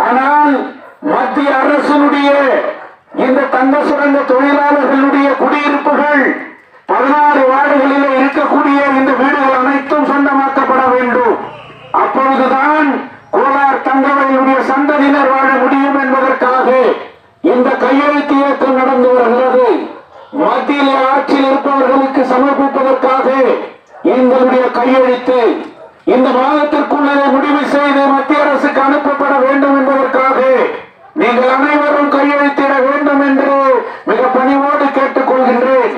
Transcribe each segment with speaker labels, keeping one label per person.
Speaker 1: ஆனால் மத்திய அரசினுடைய இந்த தங்க சுரங்க தொழிலாளர்களுடைய குடியிருப்புகள் 16 வார்டுகளில் இருக்கக்கூடிய இந்த வீடுகள் அனைத்தும் சொந்தமாக்கப்பட வேண்டும். அப்பொழுதுதான் கோலார் தங்கவேலுடைய சந்ததியினர் வாழ முடியும் என்பதற்காக இந்த கையெழுத்து இயக்கம் நடந்து வருகிறது. மத்தியில் ஆட்சியில் இருப்பவர்களுக்கு சமர்ப்பிப்பதற்காக எங்களுடைய கையெழுத்து இந்த மாதத்திற்குள்ளே முடிவு செய்து மத்திய அரசுக்கு அனுப்பப்பட வேண்டும் என்பதற்காக நீங்கள் அனைவரும் கையெழுத்திட வேண்டும் என்று மிக பணிவோடு கேட்டுக் கொள்கின்றேன்.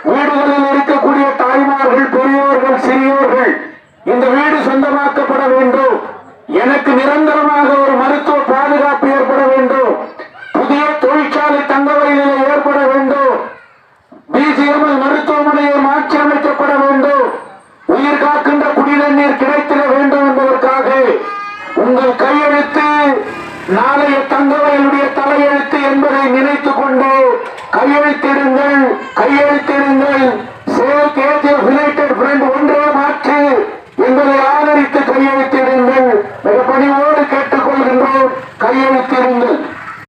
Speaker 1: வீடுகளில் இருக்கக்கூடிய தாய்மார்கள், பெரியோர்கள், சிறியோர்கள் இந்த வீடு சொந்தமாக்கப்பட வேண்டும். எனக்கு நிரந்தரமாக ஒரு மருத்துவ பாதுகாப்பு ஏற்பட வேண்டும். புதிய தொழிற்சாலை தங்கவயலில் ஏற்பட வேண்டும். பிஜிஎம்எல் மருத்துவமனையை மாற்றி அமைக்கப்பட வேண்டும். உயிர் காக்கின்ற குடிநீர் கிடைத்திட வேண்டும் என்பதற்காக உங்கள் கையெழுத்து நாளைய தங்கவயலுடைய தலையெழுத்து என்பதை நினைத்துக் கொண்டு கையெழுத்திடுங்கள், கையெழுத்திடுங்கள்.